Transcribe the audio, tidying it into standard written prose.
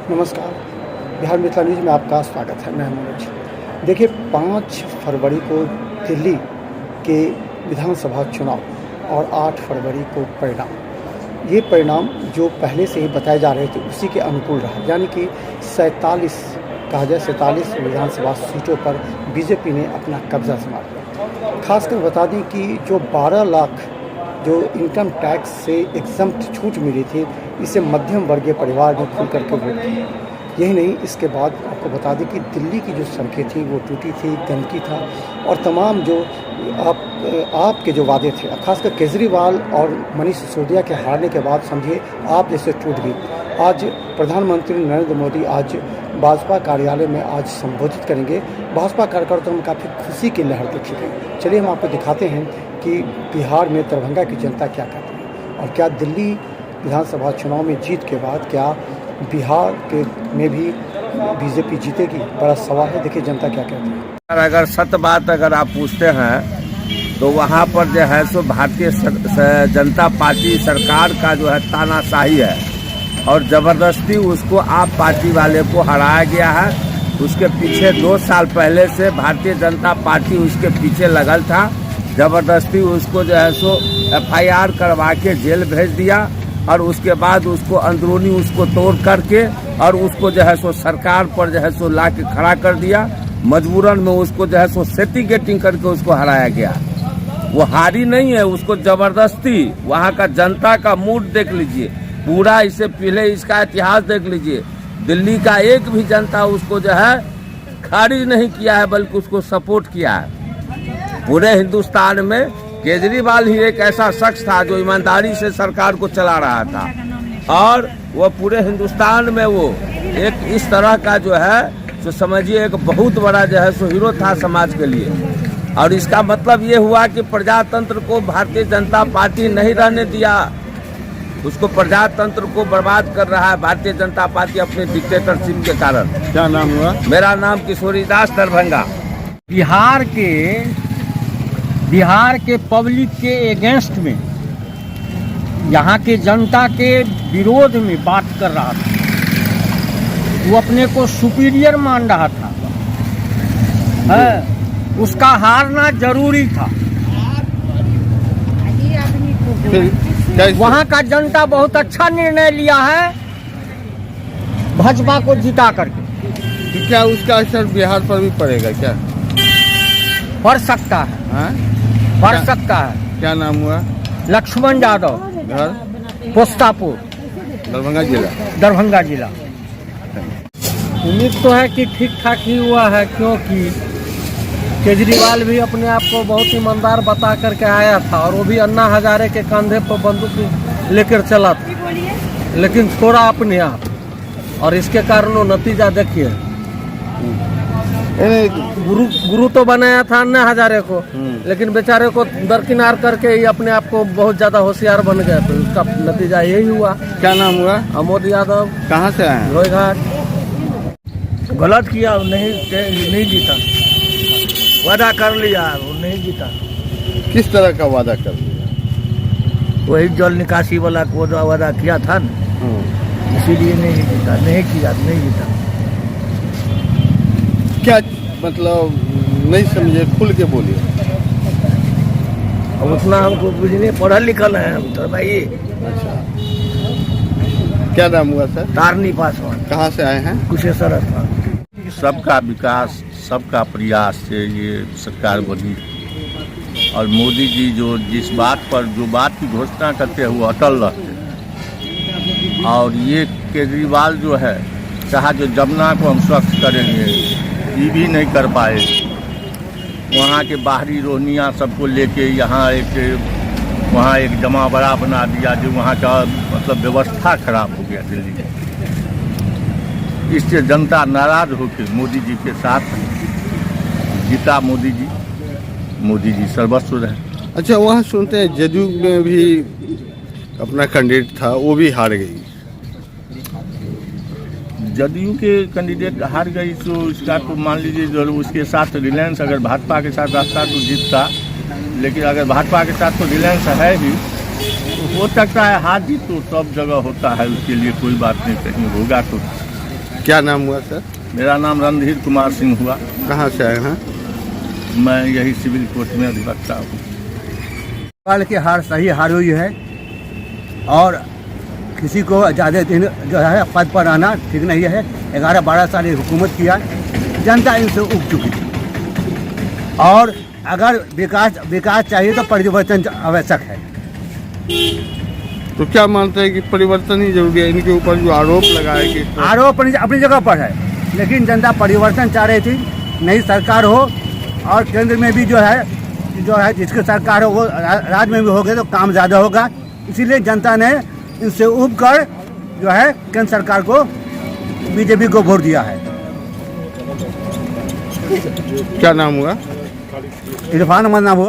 नमस्कार, बिहार मिथिला न्यूज़ में आपका स्वागत है। मैं मनोज। देखिए, 5 फरवरी को दिल्ली के विधानसभा चुनाव और 8 फरवरी को परिणाम, ये परिणाम जो पहले से ही बताए जा रहे थे उसी के अनुकूल रहा। यानी कि 47 कहा जाए 47 विधानसभा सीटों पर बीजेपी ने अपना कब्जा संभाल लिया। खासकर बता दें कि जो 12 लाख जो इनकम टैक्स से एग्जम्प्ट छूट मिली थी, इसे मध्यम वर्गीय परिवार ने खुल करके वोट किया। यही नहीं, इसके बाद आपको बता दें कि दिल्ली की जो सड़कें थी वो टूटी थी, गंदगी था और तमाम जो आपके जो वादे थे, खासकर केजरीवाल और मनीष सिसोदिया के हारने के बाद समझिए आप जैसे टूट गई। आज प्रधानमंत्री नरेंद्र मोदी आज भाजपा कार्यालय में आज संबोधित करेंगे। भाजपा कार्यकर्ताओं में काफ़ी खुशी की लहर देखी गई। चलिए हम आपको दिखाते हैं कि बिहार में दरभंगा की जनता क्या कहती है और क्या दिल्ली विधानसभा चुनाव में जीत के बाद क्या बिहार के में भी बीजेपी जीतेगी, बड़ा सवाल है। देखिए जनता क्या कहती है। अगर सत्य बात अगर आप पूछते हैं तो वहाँ पर जो है सो भारतीय जनता पार्टी सरकार का जो है तानाशाही है और ज़बरदस्ती उसको आप पार्टी वाले को हराया गया है। उसके पीछे 2 साल पहले से भारतीय जनता पार्टी उसके पीछे लगल था। ज़बरदस्ती उसको जो है सो FIR करवा के जेल भेज दिया और उसके बाद उसको अंदरूनी उसको तोड़ करके और उसको जो है सो सरकार पर जो है सो ला के खड़ा कर दिया। मजबूरन में उसको जो है सो सेटिंग करके उसको हराया गया। वो हारी नहीं है, उसको ज़बरदस्ती वहाँ का जनता का मूड देख लीजिए, पूरा इससे पहले इसका इतिहास देख लीजिए। दिल्ली का एक भी जनता उसको जो है खारिज नहीं किया है बल्कि उसको सपोर्ट किया है। पूरे हिंदुस्तान में केजरीवाल ही एक ऐसा शख्स था जो ईमानदारी से सरकार को चला रहा था और वो पूरे हिंदुस्तान में वो एक इस तरह का जो है तो समझिए एक बहुत बड़ा जो है सो हीरो था समाज के लिए। और इसका मतलब ये हुआ कि प्रजातंत्र को भारतीय जनता पार्टी नहीं रहने दिया, उसको प्रजातंत्र को बर्बाद कर रहा है भारतीय जनता पार्टी अपने डिक्टेटरशिप के कारण। क्या नाम हुआ? मेरा नाम किशोरीदास दरभंगा। बिहार के पब्लिक के अगेंस्ट में, यहाँ के जनता के विरोध में बात कर रहा था। वो अपने को सुपीरियर मान रहा था, उसका हारना जरूरी था। वहाँ का जनता बहुत अच्छा निर्णय लिया है भाजपा को जिता करके। तो क्या उसका असर बिहार पर भी पड़ेगा क्या? पड़ सकता है। हाँ? पड़ सकता है। क्या नाम हुआ? लक्ष्मण यादव, घर पोस्तापुर, दरभंगा जिला। उम्मीद तो है कि ठीक ठाक ही हुआ है, क्योंकि केजरीवाल भी अपने आप को बहुत ईमानदार बता करके आया था और वो भी अन्ना हजारे के कंधे पर बंदूक लेकर चला था, लेकिन छोड़ा अपने आप और इसके कारण वो नतीजा देखिए। गुरु तो बनाया था अन्ना हजारे को, लेकिन बेचारे को दरकिनार करके ही अपने आप को बहुत ज्यादा होशियार बन गया, तो उसका नतीजा यही हुआ। क्या नाम हुआ? अमोद यादव। कहाँ से आए? रोईघाट। गलत किया, नहीं जीता, वादा कर लिया, वो नहीं जीता। किस तरह का वादा कर लिया? वही जल निकासी वाला को वादा किया था न, इसीलिए नहीं जीता। नहीं जीता। क्या मतलब नहीं समझे, खुल के बोलिए। अब उतना हमको बुझने, पढ़ल लिखल है हम तो भाई। अच्छा, क्या नाम हुआ सर? तारनी पासवान। कहाँ से आए हैं? कुशेश्वर स्थान। सबका विकास, सबका प्रयास से ये सरकार बनी और मोदी जी जो जिस बात की घोषणा करते हैं वो अटल रहते। और ये केजरीवाल जो है चाहा जो जमुना को हम स्वच्छ करेंगे, ये भी नहीं कर पाए। वहाँ के बाहरी रोहनिया सबको लेके यहाँ एक जमा बड़ा बना दिया जो वहाँ का मतलब व्यवस्था खराब हो गया दिल्ली में। इससे जनता नाराज होकर मोदी जी के साथ जीता। मोदी जी सर्वस्व रहे। अच्छा, वहाँ सुनते हैं जदयू में भी अपना कैंडिडेट था, वो भी हार गई। जदयू के कैंडिडेट हार गई तो इसका तो मान लीजिए जो उसके साथ रिलायंस अगर भाजपा के साथ रहता तो जीतता, लेकिन अगर भाजपा के साथ तो रिलायंस है ही, तो हो सकता है हार जीत तो सब जगह होता है, उसके लिए कोई बात नहीं, कहीं होगा तो क्या नाम हुआ सर? मेरा नाम रणधीर कुमार सिंह हुआ। कहाँ से आए हैं? मैं यही सिविल कोर्ट में अधिवक्ता हूँ। नेपाल की हार सही हार हुई है और किसी को ज़्यादा दिन जो है पद पर आना ठीक नहीं है। 11-12 साल ये हुकूमत किया, जनता इनसे उग चुकी थी और अगर विकास चाहिए तो परिवर्तन आवश्यक है। तो क्या मानते हैं कि परिवर्तन ही जरूरी है? इनके ऊपर जो आरोप लगाए कि आरोप अपनी जगह पर है, लेकिन जनता परिवर्तन चाह रही थी, नई सरकार हो और केंद्र में भी जो है जिसकी सरकार हो वो राज्य में भी होगी तो काम ज़्यादा होगा। इसीलिए जनता ने इनसे उब कर जो है केंद्र सरकार को बीजेपी को वोट दिया है। क्या नाम हुआ? इरफान अहमद नाम हुआ।